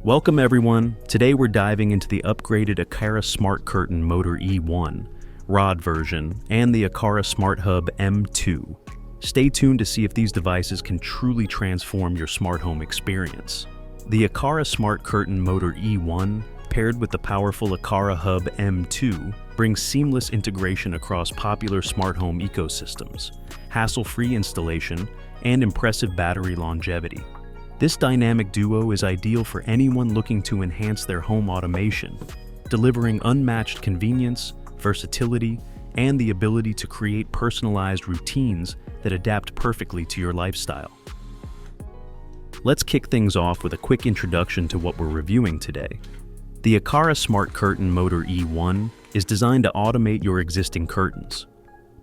Welcome everyone. Today we're diving into the upgraded Aqara Smart Curtain Motor E1 Rod version and the Aqara Smart Hub M2. Stay tuned to see if these devices can truly transform your smart home experience. The Aqara Smart Curtain Motor E1, paired with the powerful Aqara Hub M2, brings seamless integration across popular smart home ecosystems, hassle-free installation, and impressive battery longevity. This dynamic duo is ideal for anyone looking to enhance their home automation, delivering unmatched convenience, versatility, and the ability to create personalized routines that adapt perfectly to your lifestyle. Let's kick things off with a quick introduction to what we're reviewing today. The Aqara Smart Curtain Motor E1 is designed to automate your existing curtains.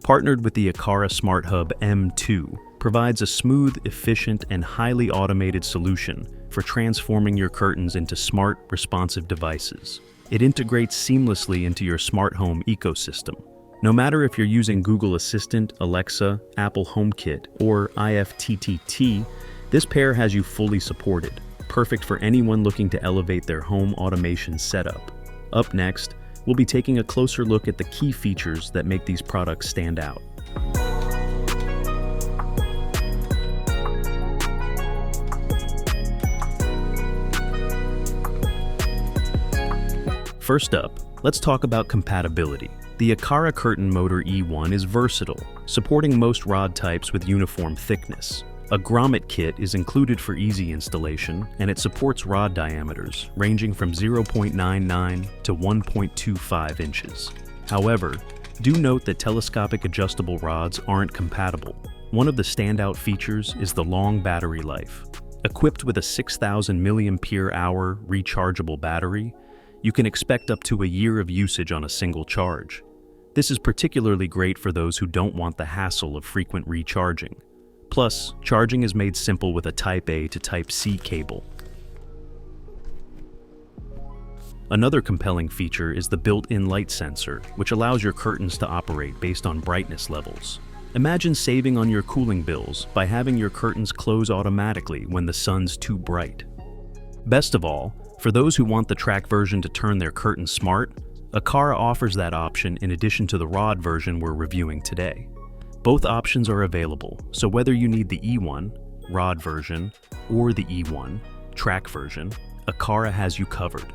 Partnered with the Aqara Smart Hub M2, provides a smooth, efficient, and highly automated solution for transforming your curtains into smart, responsive devices. It integrates seamlessly into your smart home ecosystem. No matter if you're using Google Assistant, Alexa, Apple HomeKit, or IFTTT, this pair has you fully supported, perfect for anyone looking to elevate their home automation setup. Up next, we'll be taking a closer look at the key features that make these products stand out. First up, let's talk about compatibility. The Aqara Curtain Motor E1 is versatile, supporting most rod types with uniform thickness. A grommet kit is included for easy installation, and it supports rod diameters ranging from 0.99 to 1.25 inches. However, do note that telescopic adjustable rods aren't compatible. One of the standout features is the long battery life. Equipped with a 6,000 mAh rechargeable battery, you can expect up to a year of usage on a single charge. This is particularly great for those who don't want the hassle of frequent recharging. Plus, charging is made simple with a Type A to Type C cable. Another compelling feature is the built-in light sensor, which allows your curtains to operate based on brightness levels. Imagine saving on your cooling bills by having your curtains close automatically when the sun's too bright. Best of all, for those who want the track version to turn their curtains smart, Aqara offers that option in addition to the Rod version we're reviewing today. Both options are available, so whether you need the E1 Rod version or the E1 track version, Aqara has you covered.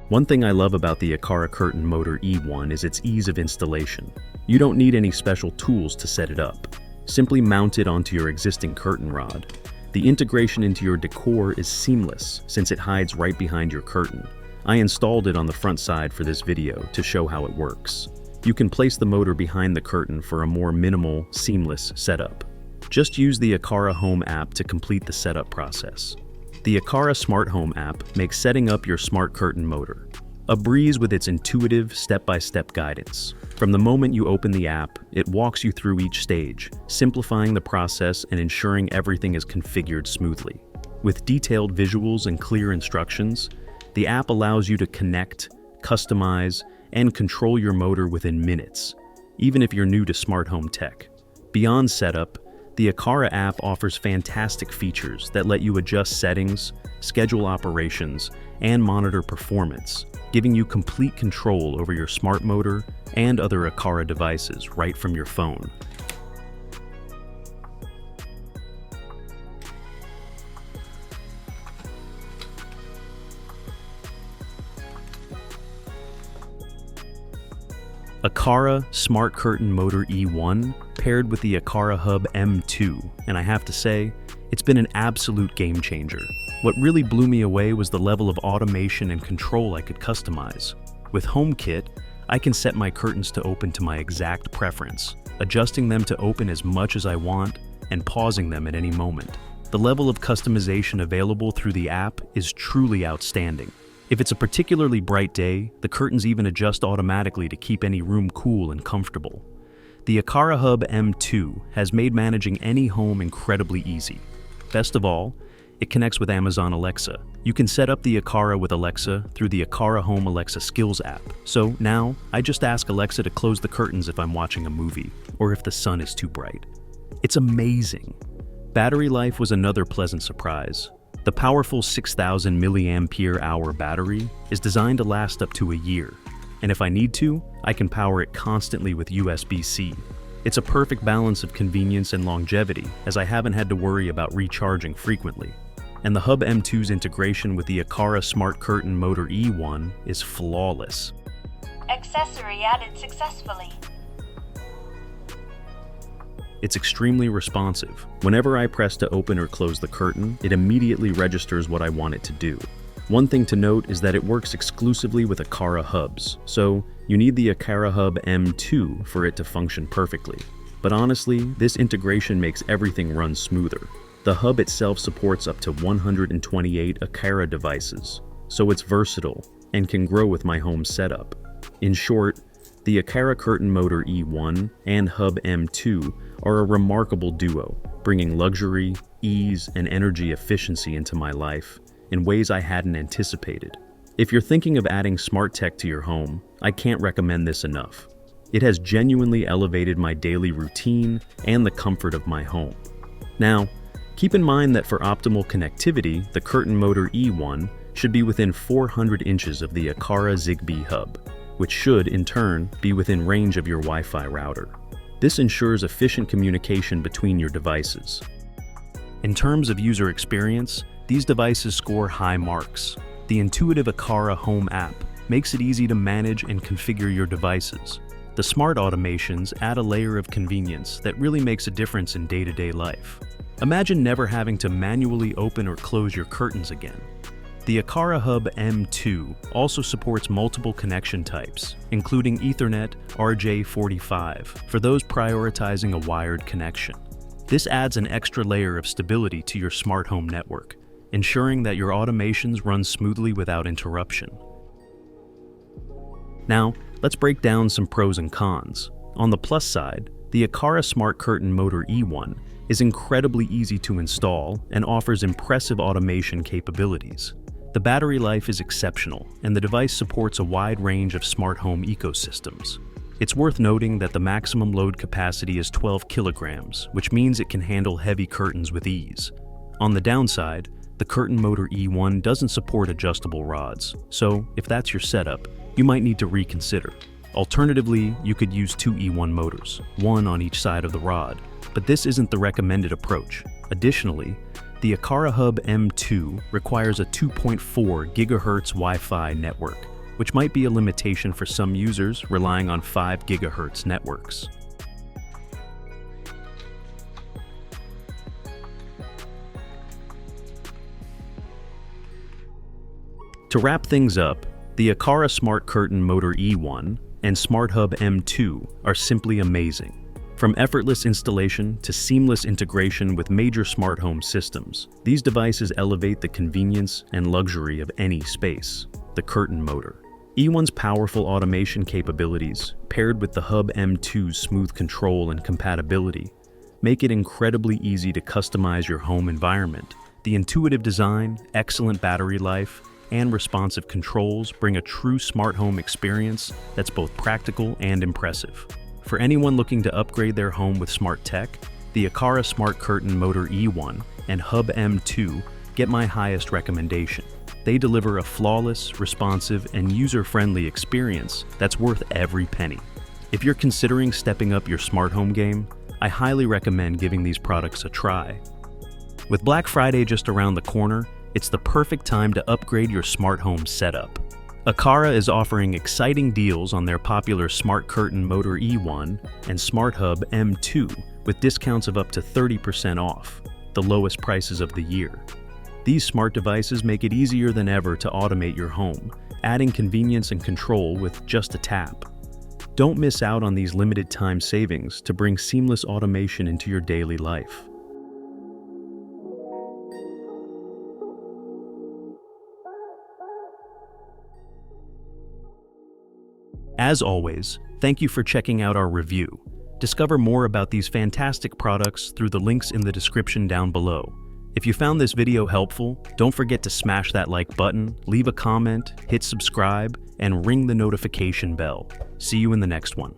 One thing I love about the Aqara Curtain Motor E1 is its ease of installation. You don't need any special tools to set it up. Simply mount it onto your existing curtain rod. The integration into your decor is seamless since it hides right behind your curtain. I installed it on the front side for this video to show how it works. You can place the motor behind the curtain for a more minimal, seamless setup. Just use the Aqara Home app to complete the setup process. The Aqara Smart Home app makes setting up your smart curtain motor a breeze with its intuitive, step-by-step guidance. From the moment you open the app, it walks you through each stage, simplifying the process and ensuring everything is configured smoothly. With detailed visuals and clear instructions, the app allows you to connect, customize, and control your motor within minutes, even if you're new to smart home tech. Beyond setup, the Aqara app offers fantastic features that let you adjust settings, schedule operations, and monitor performance, giving you complete control over your smart motor and other Aqara devices right from your phone. Aqara Smart Curtain Motor E1 paired with the Aqara Hub M2, and I have to say, it's been an absolute game changer. What really blew me away was the level of automation and control I could customize. With HomeKit, I can set my curtains to open to my exact preference, adjusting them to open as much as I want and pausing them at any moment. The level of customization available through the app is truly outstanding. If it's a particularly bright day, the curtains even adjust automatically to keep any room cool and comfortable. The Aqara Hub M2 has made managing any home incredibly easy. Best of all, it connects with Amazon Alexa. You can set up the Aqara with Alexa through the Aqara Home Alexa Skills app. So now, I just ask Alexa to close the curtains if I'm watching a movie, or if the sun is too bright. It's amazing. Battery life was another pleasant surprise. The powerful 6,000 mAh battery is designed to last up to a year, and if I need to, I can power it constantly with USB-C. It's a perfect balance of convenience and longevity, as I haven't had to worry about recharging frequently. And the Hub M2's integration with the Aqara Smart Curtain Motor E1 is flawless. Accessory added successfully. It's extremely responsive. Whenever I press to open or close the curtain, it immediately registers what I want it to do. One thing to note is that it works exclusively with Aqara hubs, so you need the Aqara Hub M2 for it to function perfectly. But honestly, this integration makes everything run smoother. The hub itself supports up to 128 Aqara devices, so it's versatile and can grow with my home setup. In short, the Aqara Curtain Motor E1 and Hub M2 are a remarkable duo, bringing luxury, ease, and energy efficiency into my life in ways I hadn't anticipated. If you're thinking of adding smart tech to your home, I can't recommend this enough. It has genuinely elevated my daily routine and the comfort of my home. Now, keep in mind that for optimal connectivity, the Curtain Motor E1 should be within 400 inches of the Aqara Zigbee hub, which should, in turn, be within range of your Wi-Fi router. This ensures efficient communication between your devices. In terms of user experience, these devices score high marks. The intuitive Aqara Home app makes it easy to manage and configure your devices. The smart automations add a layer of convenience that really makes a difference in day-to-day life. Imagine never having to manually open or close your curtains again. The Aqara Hub M2 also supports multiple connection types, including Ethernet RJ45 for those prioritizing a wired connection. This adds an extra layer of stability to your smart home network, ensuring that your automations run smoothly without interruption. Now, let's break down some pros and cons. On the plus side, the Aqara Smart Curtain Motor E1 is incredibly easy to install and offers impressive automation capabilities. The battery life is exceptional, and the device supports a wide range of smart home ecosystems. It's worth noting that the maximum load capacity is 12 kilograms, which means it can handle heavy curtains with ease. On the downside, the Curtain Motor E1 doesn't support adjustable rods, so if that's your setup, you might need to reconsider. Alternatively, you could use two E1 motors, one on each side of the rod, but this isn't the recommended approach. Additionally, the Aqara Hub M2 requires a 2.4 GHz Wi-Fi network, which might be a limitation for some users relying on 5 GHz networks. To wrap things up, the Aqara Smart Curtain Motor E1 and Smart Hub M2 are simply amazing. From effortless installation to seamless integration with major smart home systems, these devices elevate the convenience and luxury of any space. The Curtain Motor E1's powerful automation capabilities, paired with the Hub M2's smooth control and compatibility, make it incredibly easy to customize your home environment. The intuitive design, excellent battery life, and responsive controls bring a true smart home experience that's both practical and impressive. For anyone looking to upgrade their home with smart tech, the Aqara Smart Curtain Motor E1 and Hub M2 get my highest recommendation. They deliver a flawless, responsive, and user-friendly experience that's worth every penny. If you're considering stepping up your smart home game, I highly recommend giving these products a try. With Black Friday just around the corner, it's the perfect time to upgrade your smart home setup. Aqara is offering exciting deals on their popular Smart Curtain Motor E1 and Smart Hub M2 with discounts of up to 30% off, the lowest prices of the year. These smart devices make it easier than ever to automate your home, adding convenience and control with just a tap. Don't miss out on these limited time savings to bring seamless automation into your daily life. As always, thank you for checking out our review. Discover more about these fantastic products through the links in the description down below. If you found this video helpful, don't forget to smash that like button, leave a comment, hit subscribe, and ring the notification bell. See you in the next one.